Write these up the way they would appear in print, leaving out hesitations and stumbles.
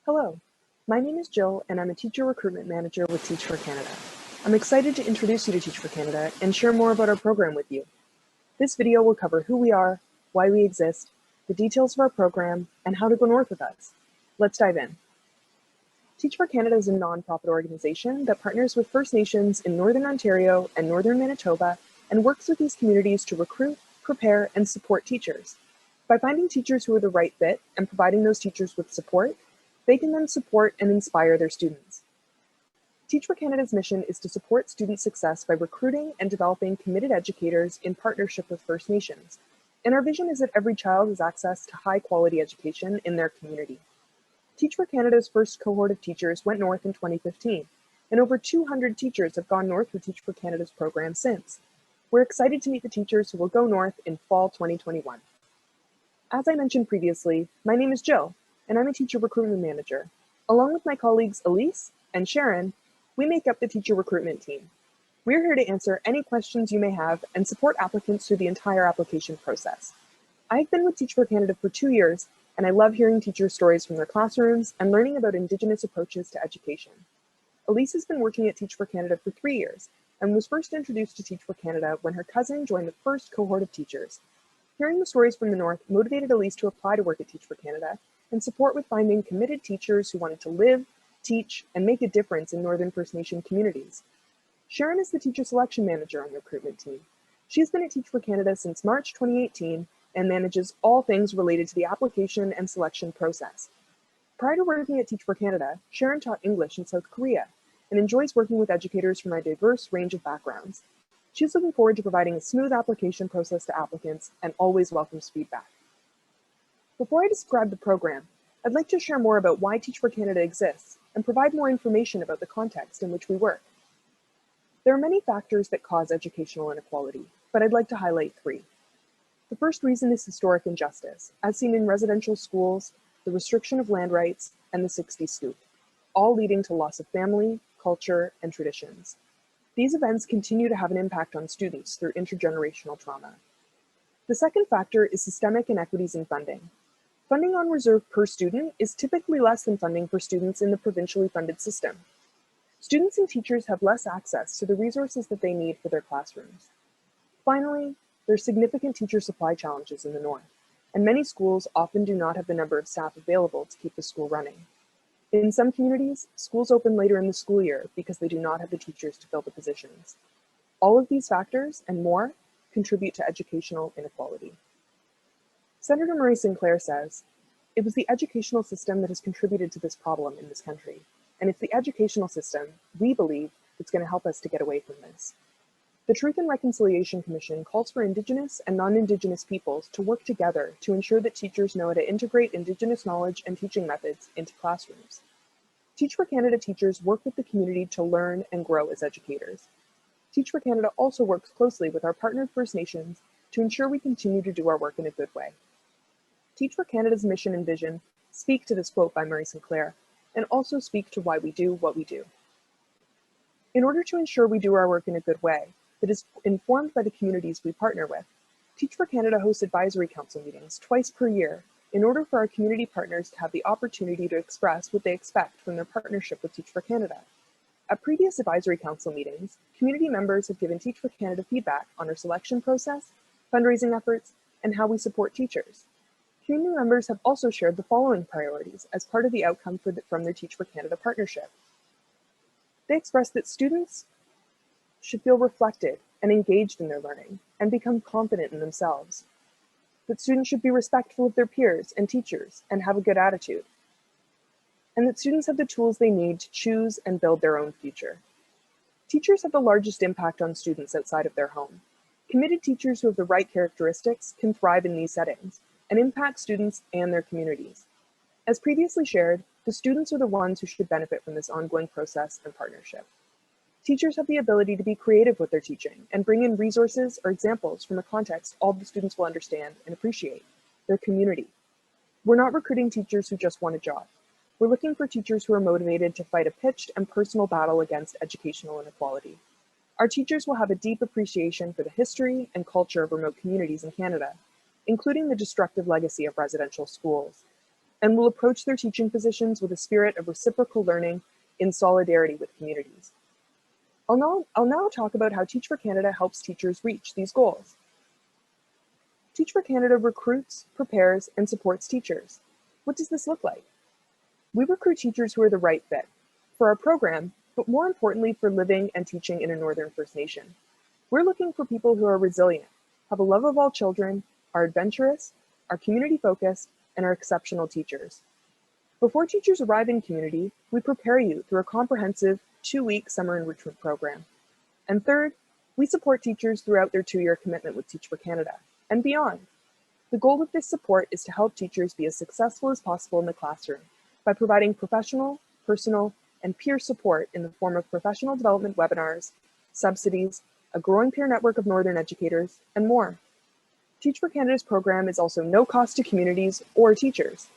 Hello, my name is Jill and I'm a Teacher Recruitment Manager with Teach for Canada. I'm excited to introduce you to Teach for Canada and share more about our program with you. This video will cover who we are, why we exist, the details of our program, and how to go north with us. Let's dive in. Teach for Canada is a nonprofit organization that partners with First Nations in Northern Ontario and Northern Manitoba and works with these communities to recruit, prepare, and support teachers. By finding teachers who are the right fit and providing those teachers with support, they can then support and inspire their students. Teach for Canada's mission is to support student success by recruiting and developing committed educators in partnership with First Nations. And our vision is that every child has access to high-quality education in their community. Teach for Canada's first cohort of teachers went north in 2015, and over 200 teachers have gone north with Teach for Canada's program since. We're excited to meet the teachers who will go north in fall 2021. As I mentioned previously, my name is Jill, and I'm a Teacher Recruitment Manager. Along with my colleagues Elise and Sharon, we make up the Teacher Recruitment team. We're here to answer any questions you may have and support applicants through the entire application process. I've been with Teach for Canada for 2 years, and I love hearing teacher stories from their classrooms and learning about Indigenous approaches to education. Elise has been working at Teach for Canada for 3 years and was first introduced to Teach for Canada when her cousin joined the first cohort of teachers. Hearing the stories from the North motivated Elise to apply to work at Teach for Canada and support with finding committed teachers who wanted to live, teach, and make a difference in Northern First Nation communities. Sharon is the Teacher Selection Manager on the recruitment team. She's been at Teach for Canada since March 2018 and manages all things related to the application and selection process. Prior to working at Teach for Canada, Sharon taught English in South Korea and enjoys working with educators from a diverse range of backgrounds. She's looking forward to providing a smooth application process to applicants and always welcomes feedback. Before I describe the program, I'd like to share more about why Teach for Canada exists and provide more information about the context in which we work. There are many factors that cause educational inequality, but I'd like to highlight 3. The first reason is historic injustice, as seen in residential schools, the restriction of land rights, and the 60 Scoop, all leading to loss of family, culture, and traditions. These events continue to have an impact on students through intergenerational trauma. The second factor is systemic inequities in funding. Funding on reserve per student is typically less than funding for students in the provincially funded system. Students and teachers have less access to the resources that they need for their classrooms. Finally, there are significant teacher supply challenges in the North, and many schools often do not have the number of staff available to keep the school running. In some communities, schools open later in the school year because they do not have the teachers to fill the positions. All of these factors and more contribute to educational inequality. Senator Murray Sinclair says, "It was the educational system that has contributed to this problem in this country, and it's the educational system, we believe, that's going to help us to get away from this." The Truth and Reconciliation Commission calls for Indigenous and non-Indigenous peoples to work together to ensure that teachers know how to integrate Indigenous knowledge and teaching methods into classrooms. Teach for Canada teachers work with the community to learn and grow as educators. Teach for Canada also works closely with our partner First Nations to ensure we continue to do our work in a good way. Teach for Canada's mission and vision speak to this quote by Murray Sinclair and also speak to why we do what we do. In order to ensure we do our work in a good way that is informed by the communities we partner with, Teach for Canada hosts advisory council meetings twice per year in order for our community partners to have the opportunity to express what they expect from their partnership with Teach for Canada. At previous advisory council meetings, community members have given Teach for Canada feedback on our selection process, fundraising efforts, and how we support teachers. Community members have also shared the following priorities as part of the outcome from their Teach for Canada partnership. They expressed that students should feel reflected and engaged in their learning and become confident in themselves. That students should be respectful of their peers and teachers and have a good attitude. And that students have the tools they need to choose and build their own future. Teachers have the largest impact on students outside of their home. Committed teachers who have the right characteristics can thrive in these settings and impact students and their communities. As previously shared, the students are the ones who should benefit from this ongoing process and partnership. Teachers have the ability to be creative with their teaching and bring in resources or examples from a context all the students will understand and appreciate, their community. We're not recruiting teachers who just want a job. We're looking for teachers who are motivated to fight a pitched and personal battle against educational inequality. Our teachers will have a deep appreciation for the history and culture of remote communities in Canada, including the destructive legacy of residential schools. and will approach their teaching positions with a spirit of reciprocal learning in solidarity with communities. I'll now talk about how Teach for Canada helps teachers reach these goals. Teach for Canada recruits, prepares, and supports teachers. What does this look like? We recruit teachers who are the right fit for our program, but more importantly for living and teaching in a Northern First Nation. We're looking for people who are resilient, have a love of all children, are adventurous, are community-focused, and are exceptional teachers. Before teachers arrive in community, we prepare you through a comprehensive 2-week summer enrichment program. And third, we support teachers throughout their 2-year commitment with Teach for Canada and beyond. The goal of this support is to help teachers be as successful as possible in the classroom by providing professional, personal, and peer support in the form of professional development webinars, subsidies, a growing peer network of Northern educators, and more. Teach for Canada's program is also no cost to communities or teachers.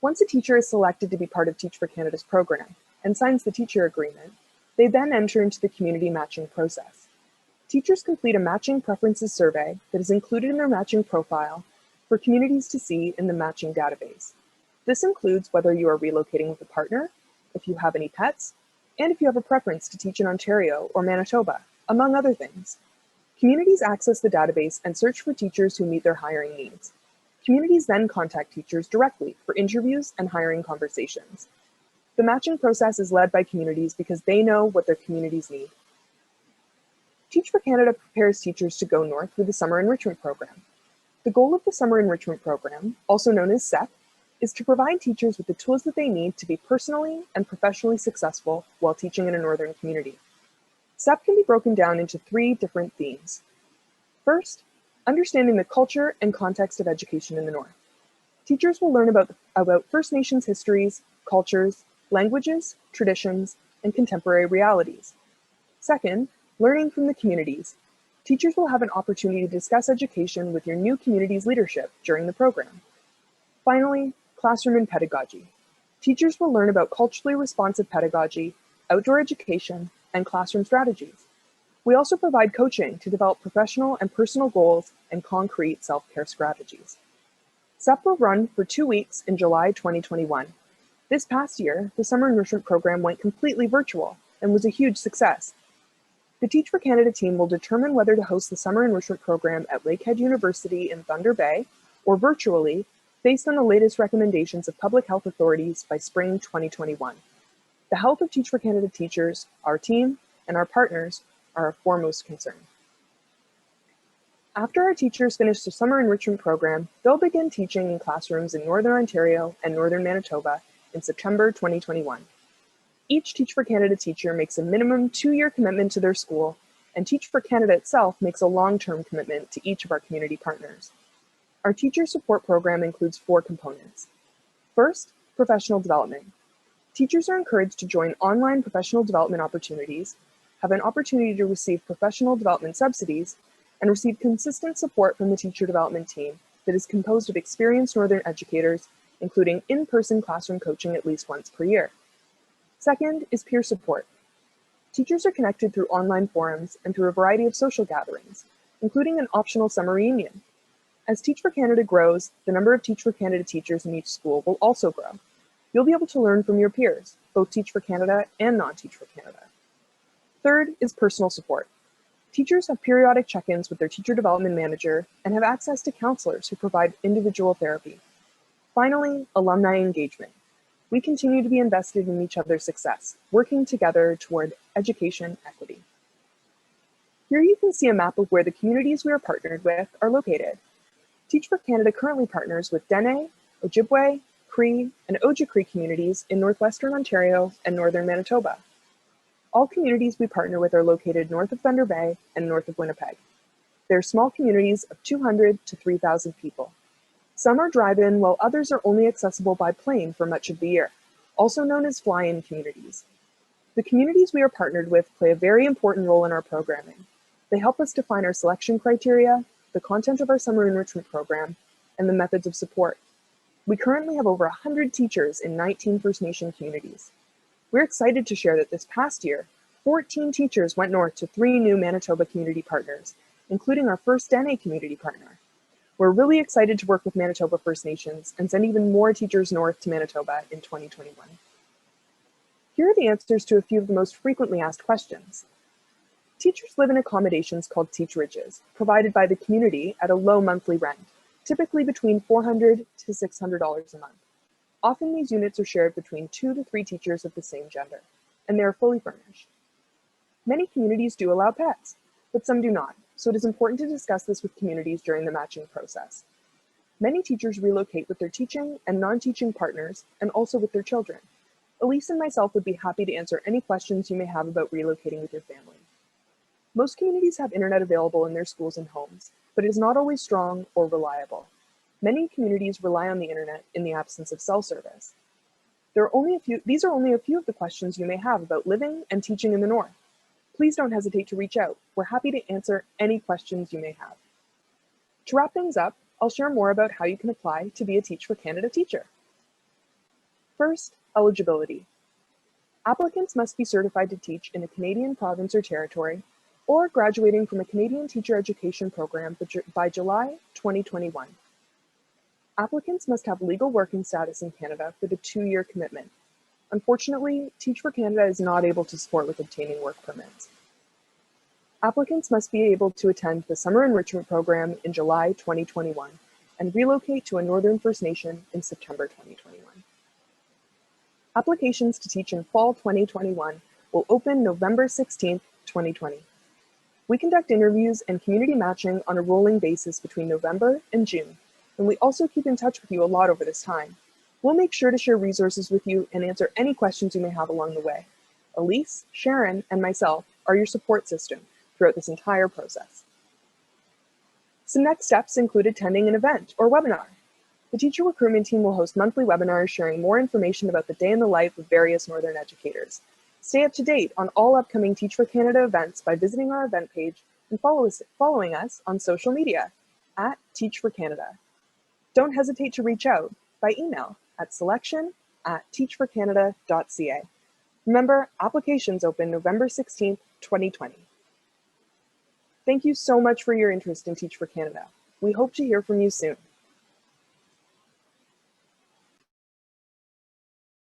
Once a teacher is selected to be part of Teach for Canada's program and signs the teacher agreement, they then enter into the community matching process. Teachers complete a matching preferences survey that is included in their matching profile for communities to see in the matching database. This includes whether you are relocating with a partner, if you have any pets, and if you have a preference to teach in Ontario or Manitoba, among other things. Communities access the database and search for teachers who meet their hiring needs. Communities then contact teachers directly for interviews and hiring conversations. The matching process is led by communities because they know what their communities need. Teach for Canada prepares teachers to go north with the Summer Enrichment Program. The goal of the Summer Enrichment Program, also known as SEP, is to provide teachers with the tools that they need to be personally and professionally successful while teaching in a Northern community. SEP can be broken down into 3 different themes. First, understanding the culture and context of education in the North. Teachers will learn about First Nations histories, cultures, languages, traditions, and contemporary realities. Second, learning from the communities. Teachers will have an opportunity to discuss education with your new community's leadership during the program. Finally, classroom and pedagogy. Teachers will learn about culturally responsive pedagogy, outdoor education, and classroom strategies. We also provide coaching to develop professional and personal goals and concrete self-care strategies. SEP will run for 2 weeks in July 2021. This past year, the Summer Enrichment Program went completely virtual and was a huge success. The Teach for Canada team will determine whether to host the Summer Enrichment Program at Lakehead University in Thunder Bay or virtually based on the latest recommendations of public health authorities by spring 2021. The health of Teach for Canada teachers, our team, and our partners are our foremost concern. After our teachers finish the Summer Enrichment Program, they'll begin teaching in classrooms in Northern Ontario and Northern Manitoba in September 2021. Each Teach for Canada teacher makes a minimum 2-year commitment to their school, and Teach for Canada itself makes a long-term commitment to each of our community partners. Our teacher support program includes 4 components. First, professional development. Teachers are encouraged to join online professional development opportunities, have an opportunity to receive professional development subsidies, and receive consistent support from the teacher development team that is composed of experienced Northern educators, including in-person classroom coaching at least once per year. Second is peer support. Teachers are connected through online forums and through a variety of social gatherings, including an optional summer reunion. As Teach for Canada grows, the number of Teach for Canada teachers in each school will also grow. You'll be able to learn from your peers, both Teach for Canada and non-Teach for Canada. Third is personal support. Teachers have periodic check-ins with their teacher development manager and have access to counselors who provide individual therapy. Finally, alumni engagement. We continue to be invested in each other's success, working together toward education equity. Here you can see a map of where the communities we are partnered with are located. Teach for Canada currently partners with Dene, Ojibwe, Cree, and Ojibwe communities in Northwestern Ontario and Northern Manitoba. All communities we partner with are located north of Thunder Bay and north of Winnipeg. They're small communities of 200 to 3,000 people. Some are drive-in, while others are only accessible by plane for much of the year, also known as fly-in communities. The communities we are partnered with play a very important role in our programming. They help us define our selection criteria, the content of our summer enrichment program, and the methods of support. We currently have over 100 teachers in 19 First Nation communities. We're excited to share that this past year, 14 teachers went north to 3 new Manitoba community partners, including our first Dene community partner. We're really excited to work with Manitoba First Nations and send even more teachers north to Manitoba in 2021. Here are the answers to a few of the most frequently asked questions. Teachers live in accommodations called Teach Ridges, provided by the community at a low monthly rent, typically between $400 to $600 a month. Often these units are shared between 2 to 3 teachers of the same gender, and they are fully furnished. Many communities do allow pets, but some do not, so it is important to discuss this with communities during the matching process. Many teachers relocate with their teaching and non-teaching partners, and also with their children. Elise and myself would be happy to answer any questions you may have about relocating with your family. Most communities have internet available in their schools and homes, but it is not always strong or reliable. Many communities rely on the internet in the absence of cell service. These are only a few of the questions you may have about living and teaching in the North. Please don't hesitate to reach out. We're happy to answer any questions you may have. To wrap things up, I'll share more about how you can apply to be a Teach for Canada teacher. First, eligibility. Applicants must be certified to teach in a Canadian province or territory, or graduating from a Canadian teacher education program by July 2021. Applicants must have legal working status in Canada for the 2-year commitment. Unfortunately, Teach for Canada is not able to support with obtaining work permits. Applicants must be able to attend the Summer Enrichment Program in July 2021 and relocate to a Northern First Nation in September 2021. Applications to teach in fall 2021 will open November 16th, 2020. We conduct interviews and community matching on a rolling basis between November and June, and we also keep in touch with you a lot over this time. We'll make sure to share resources with you and answer any questions you may have along the way. Elise, Sharon, and myself are your support system throughout this entire process. Some next steps include attending an event or webinar. The teacher recruitment team will host monthly webinars sharing more information about the day in the life of various Northern educators. Stay up to date on all upcoming Teach for Canada events by visiting our event page and following us on social media at Teach for Canada. Don't hesitate to reach out by email at selection@teachforcanada.ca. Remember, applications open November 16th, 2020. Thank you so much for your interest in Teach for Canada. We hope to hear from you soon.